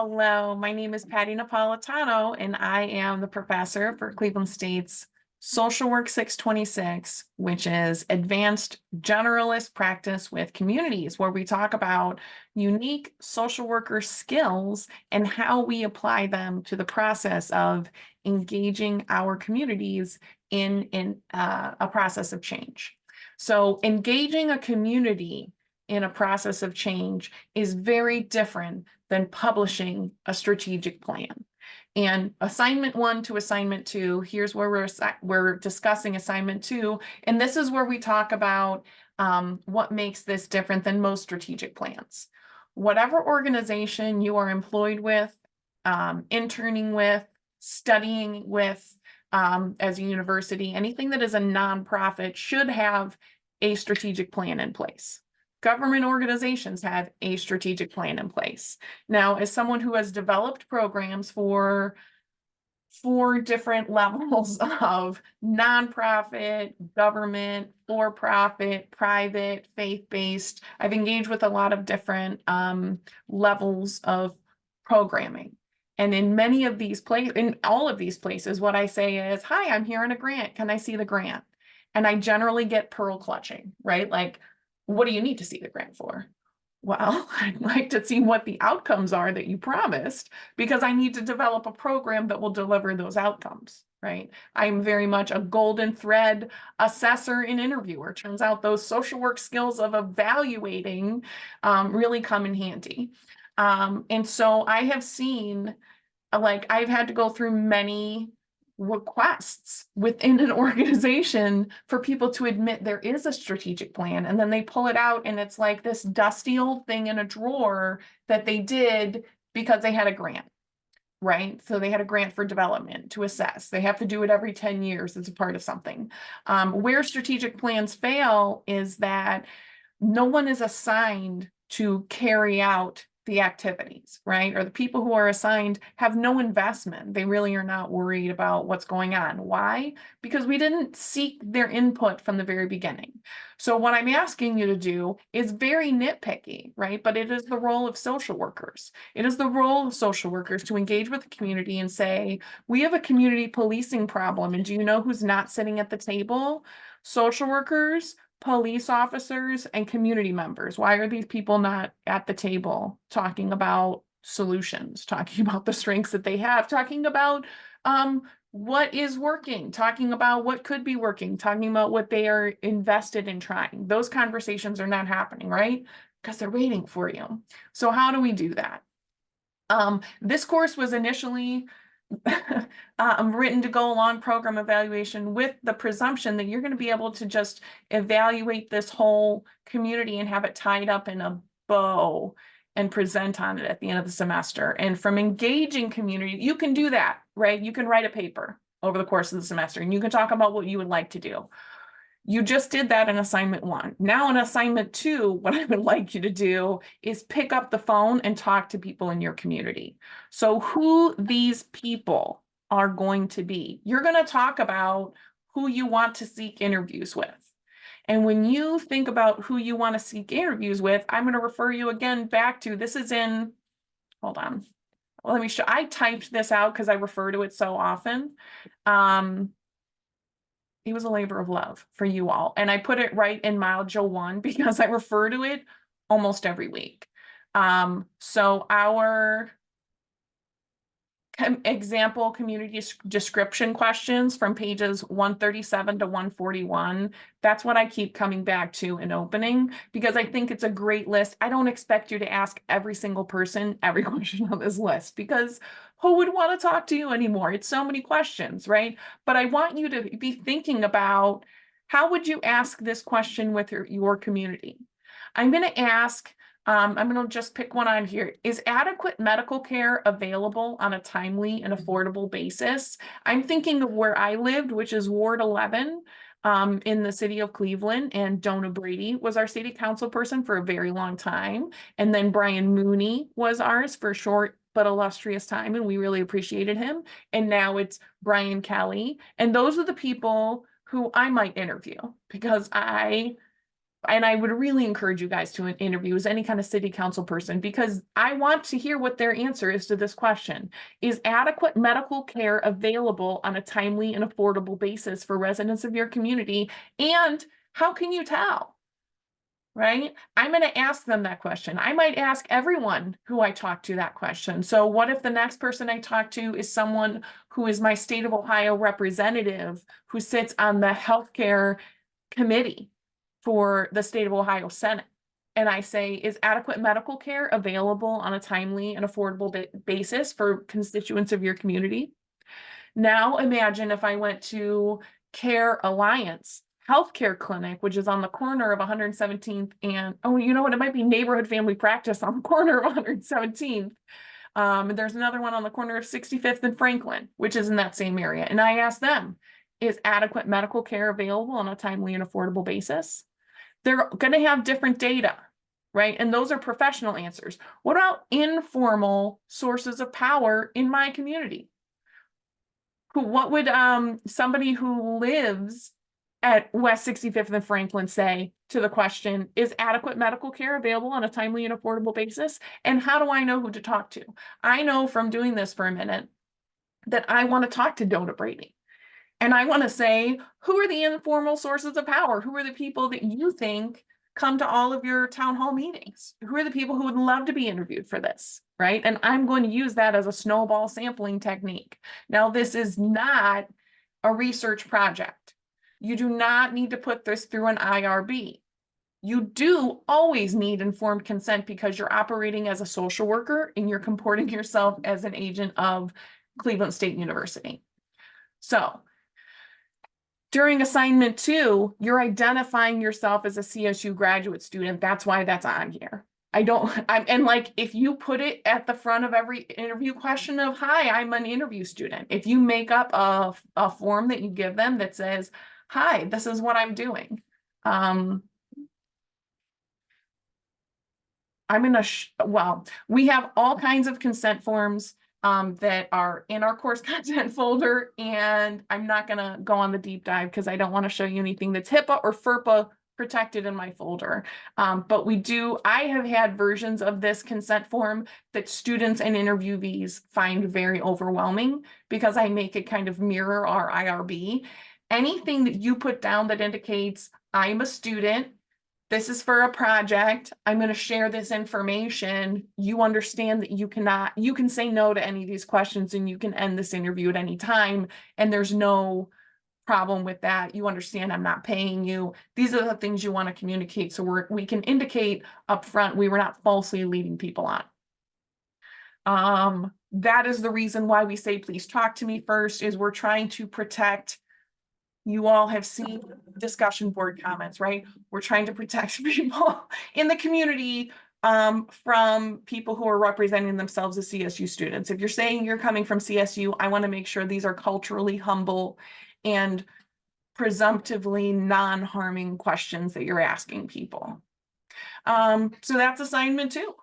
Hello, my name is Patti Napolitano, and I am the professor for Cleveland State's Social Work 626, which is advanced generalist practice with communities, where we talk about unique social worker skills and how we apply them to the process of engaging our communities in a process of change. So engaging a community in a process of change is very different than publishing a strategic plan. And assignment 1 to assignment 2, here's where we're discussing assignment 2. And this is where we talk about what makes this different than most strategic plans. Whatever organization you are employed with, interning with, studying with as a university, anything that is a nonprofit should have a strategic plan in place. Government organizations have a strategic plan in place. Now, as someone who has developed programs for 4 different levels of nonprofit, government, for-profit, private, faith-based, I've engaged with a lot of different levels of programming. And in many of these places, in all of these places, what I say is, hi, I'm here on a grant. Can I see the grant? And I generally get pearl clutching, right? Like, what do you need to see the grant for? Well, I'd like to see what the outcomes are that you promised, because I need to develop a program that will deliver those outcomes, right? I'm very much a golden thread assessor and interviewer. Turns out those social work skills of evaluating really come in handy. And so I have seen, like, I've had to go through many requests within an organization for people to admit there is a strategic plan, and then they pull it out and it's like this dusty old thing in a drawer that they did because they had a grant, right? So they had a grant for development to assess. They have to do it every 10 years as a part of something. Where strategic plans fail is that no one is assigned to carry out the activities, right? Or the people who are assigned have no investment. They really are not worried about what's going on. Why? Because we didn't seek their input from the very beginning. So what I'm asking you to do is very nitpicky, right? But it is the role of social workers. It is the role of social workers to engage with the community and say, we have a community policing problem. And do you know who's not sitting at the table? Social workers, police officers, and community members. Why are these people not at the table talking about solutions, talking about the strengths that they have, talking about what is working, talking about what could be working, talking about what they are invested in trying? Those conversations are not happening, right? Because they're waiting for you. So how do we do that? This course was initially written to go along program evaluation with the presumption that you're going to be able to just evaluate this whole community and have it tied up in a bow and present on it at the end of the semester. And from engaging community, you can do that, right? You can write a paper over the course of the semester and you can talk about what you would like to do. You just did that in assignment 1. Now in assignment 2, what I would like you to do is pick up the phone and talk to people in your community. So who these people are going to be. You're going to talk about who you want to seek interviews with. And when you think about who you want to seek interviews with, I'm going to refer you again back to, this is in, hold on. Well, let me show, I typed this out because I refer to it so often. It was a labor of love for you all. And I put it right in module 1 because I refer to it almost every week. So our example community description questions from pages 137 to 141, that's what I keep coming back to in opening, because I think it's a great list. I don't expect you to ask every single person every question on this list, because who would want to talk to you anymore? It's so many questions, right? But I want you to be thinking about, how would you ask this question with your community? I'm going to ask, I'm going to just pick one on here. Is adequate medical care available on a timely and affordable basis? I'm thinking of where I lived, which is Ward 11 in the city of Cleveland, and Donna Brady was our city council person for a very long time. And then Brian Mooney was ours for a short but illustrious time, and we really appreciated him. And now it's Brian Kelly. And those are the people who I might interview, because I and I would really encourage you guys to interview as any kind of city council person, because I want to hear what their answer is to this question. Is adequate medical care available on a timely and affordable basis for residents of your community? And how can you tell? Right? I'm going to ask them that question. I might ask everyone who I talk to that question. So what if the next person I talk to is someone who is my state of Ohio representative who sits on the healthcare committee for the state of Ohio Senate? And I say, is adequate medical care available on a timely and affordable basis for constituents of your community? Now imagine if I went to Care Alliance Healthcare Clinic, which is on the corner of 117th and, oh, you know what, it might be Neighborhood Family Practice on the corner of 117th. There's another one on the corner of 65th and Franklin, which is in that same area. And I asked them, is adequate medical care available on a timely and affordable basis? They're going to have different data, right? And those are professional answers. What about informal sources of power in my community? What would somebody who lives at West 65th and Franklin say to the question, is adequate medical care available on a timely and affordable basis? And how do I know who to talk to? I know from doing this for a minute that I want to talk to Dota Brady. And I want to say, who are the informal sources of power? Who are the people that you think come to all of your town hall meetings? Who are the people who would love to be interviewed for this, right? And I'm going to use that as a snowball sampling technique. Now, this is not a research project. You do not need to put this through an IRB. You do always need informed consent because you're operating as a social worker and you're comporting yourself as an agent of Cleveland State University. So during assignment 2, you're identifying yourself as a CSU graduate student. That's why that's on here. And like, if you put it at the front of every interview question of, hi, I'm an interview student. If you make up a form that you give them that says, hi, this is what I'm doing. We have all kinds of consent forms that are in our course content folder, and I'm not going to go on the deep dive because I don't want to show you anything that's HIPAA or FERPA protected in my folder. But I have had versions of this consent form that students and interviewees find very overwhelming because I make it kind of mirror our IRB. Anything that you put down that indicates I'm a student, this is for a project, I'm going to share this information, you understand that you can say no to any of these questions and you can end this interview at any time, and there's no problem with that. You understand I'm not paying you. These are the things you want to communicate so we can indicate upfront we were not falsely leading people on. That is the reason why we say please talk to me first, is we're trying to protect. You all have seen discussion board comments, right? We're trying to protect people in the community from people who are representing themselves as CSU students. If you're saying you're coming from CSU, I want to make sure these are culturally humble and presumptively non-harming questions that you're asking people. So that's assignment 2.